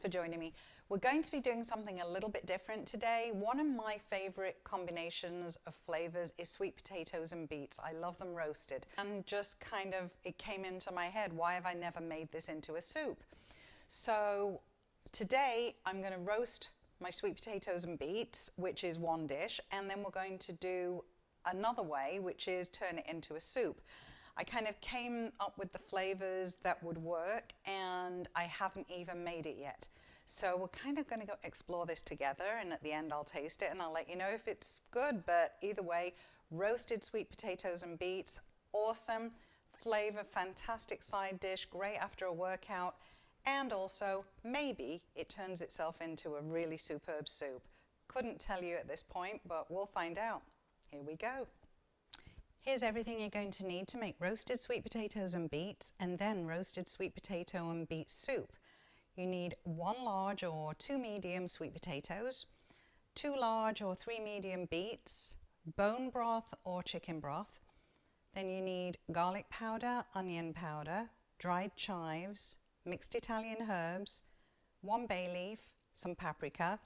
for joining me. We're going to be doing something a little bit different today. One of my favorite combinations of flavors is sweet potatoes and beets. I love them roasted. And just kind of, it came into my head, why have I never made this into a soup? So today I'm going to roast my sweet potatoes and beets, which is one dish, and then we're going to do another way, which is turn it into a soup. I kind of came up with the flavors that would work, and I haven't even made it yet. So we're kind of going to go explore this together, and at the end I'll taste it and I'll let you know if it's good. But either way, roasted sweet potatoes and beets, awesome flavor, fantastic side dish, great after a workout, and also maybe it turns itself into a really superb soup. Couldn't tell you at this point, but we'll find out. Here we go. Here's everything you're going to need to make roasted sweet potatoes and beets and then roasted sweet potato and beet soup. You need 1 large or 2 medium sweet potatoes, 2 large or 3 medium beets, bone broth or chicken broth. Then you need garlic powder, onion powder, dried chives, mixed Italian herbs, 1 bay leaf, some paprika.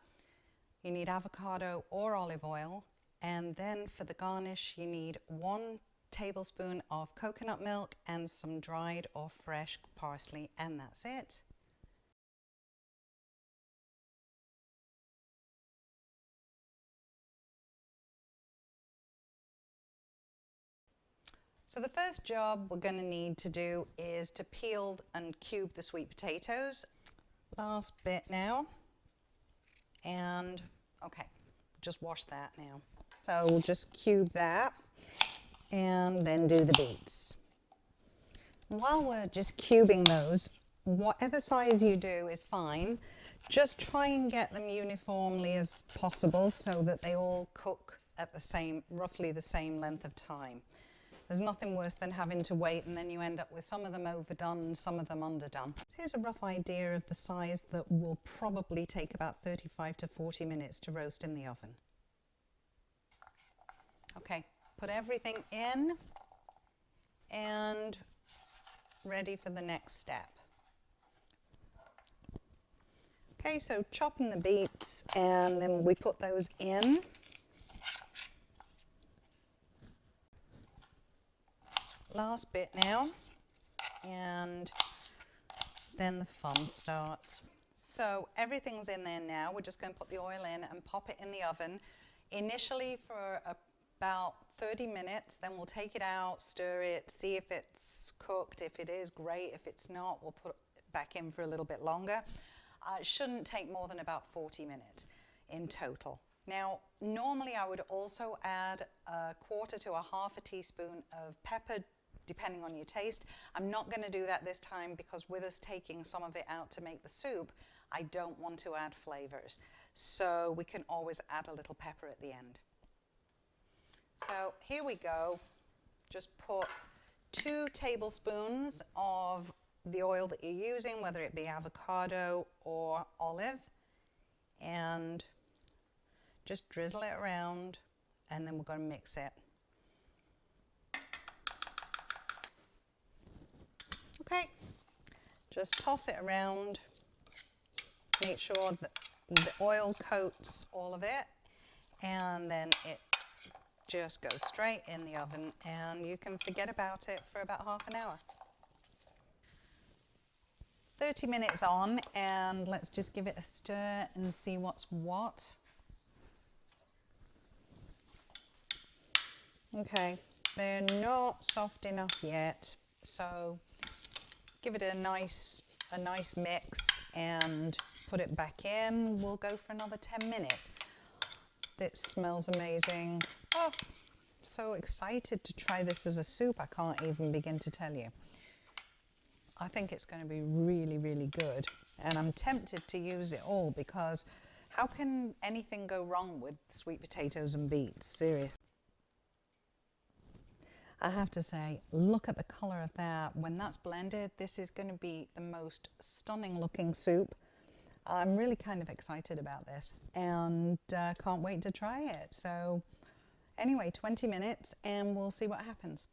You need avocado or olive oil. And then for the garnish, you need 1 tablespoon of coconut milk and some dried or fresh parsley, and that's it. So the first job we're going to need to do is to peel and cube the sweet potatoes. Last bit now. And okay, just wash that now. So we'll just cube that and then do the beets. While we're just cubing those, whatever size you do is fine. Just try and get them uniformly as possible so that they all cook at the same, roughly the same length of time. There's nothing worse than having to wait and then you end up with some of them overdone and some of them underdone. Here's a rough idea of the size that will probably take about 35 to 40 minutes to roast in the oven. Okay, put everything in and ready for the next step. Okay, so chopping the beets and then we put those in. Last bit now, and then the fun starts. So everything's in there now. We're just going to put the oil in and pop it in the oven initially for about 30 minutes. Then we'll take it out, stir it, see if it's cooked. If it is, great. If it's not, we'll put it back in for a little bit longer. It shouldn't take more than about 40 minutes in total. Now, normally I would also add 1/4 to 1/2 teaspoon of pepper, depending on your taste. I'm not going to do that this time because with us taking some of it out to make the soup, I don't want to add flavors. So we can always add a little pepper at the end. So here we go. Just put 2 tablespoons of the oil that you're using, whether it be avocado or olive, and just drizzle it around, and then we're going to mix it. Okay, just toss it around, make sure that the oil coats all of it, and then it just goes straight in the oven and you can forget about it for about half an hour. 30 minutes on, and let's just give it a stir and see what's what. Okay, they're not soft enough yet, so give it a nice mix and put it back in. We'll go for another 10 minutes. It smells amazing. Oh, so excited to try this as a soup. I can't even begin to tell you. I think it's going to be really, really good. And I'm tempted to use it all because how can anything go wrong with sweet potatoes and beets? Seriously. I have to say, look at the color of that. When that's blended, this is going to be the most stunning looking soup. I'm really kind of excited about this and can't wait to try it. So anyway, 20 minutes and we'll see what happens.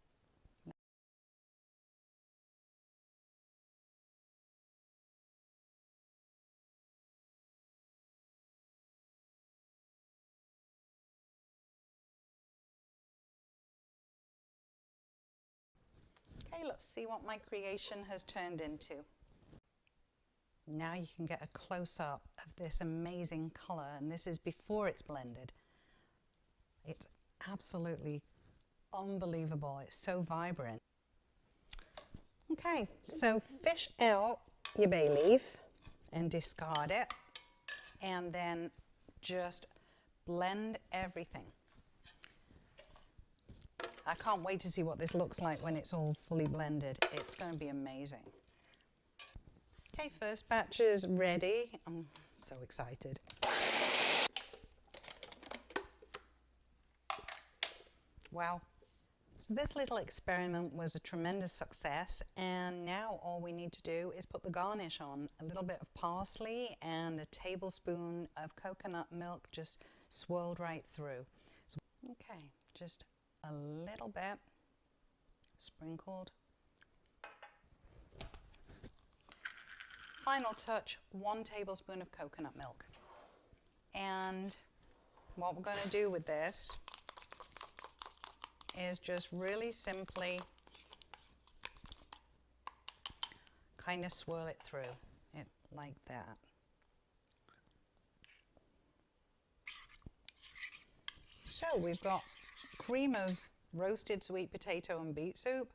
let's see what my creation has turned into. Now you can get a close-up of this amazing color, and this is before it's blended. It's absolutely unbelievable. It's so vibrant. Okay, so fish out your bay leaf and discard it, and then just blend everything. I can't wait to see what this looks like when it's all fully blended. It's going to be amazing. Okay, first batch is ready. I'm so excited. Wow. So this little experiment was a tremendous success, and now all we need to do is put the garnish on. A little bit of parsley and a tablespoon of coconut milk just swirled right through. So, okay, just a little bit sprinkled. Final touch, 1 tablespoon of coconut milk. And what we're going to do with this is just really simply kind of swirl it through, it like that. So we've got cream of roasted sweet potato and beet soup.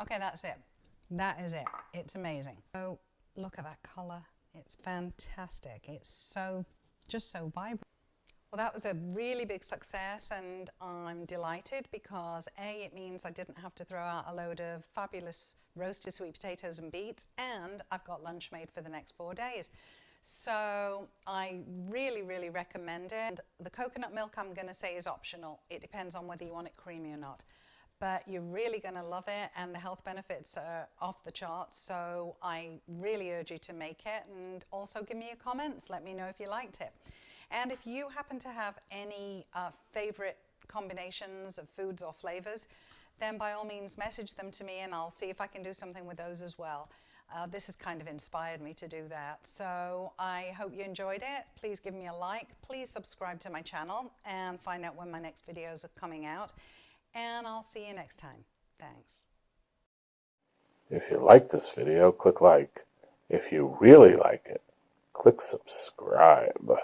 Okay, that's it. That is it. It's amazing. So look at that color. It's fantastic. It's just so vibrant. Well, that was a really big success, and I'm delighted because A, it means I didn't have to throw out a load of fabulous roasted sweet potatoes and beets, and I've got lunch made for the next 4 days. So I really, really recommend it. The coconut milk, I'm going to say, is optional. It depends on whether you want it creamy or not. But you're really going to love it, and the health benefits are off the charts. So I really urge you to make it, and also give me your comments. Let me know if you liked it. And if you happen to have any favorite combinations of foods or flavors, then by all means message them to me, and I'll see if I can do something with those as well. This has kind of inspired me to do that. So I hope you enjoyed it. Please give me a like. Please subscribe to my channel and find out when my next videos are coming out. And I'll see you next time. Thanks. If you like this video, click like. If you really like it, click subscribe.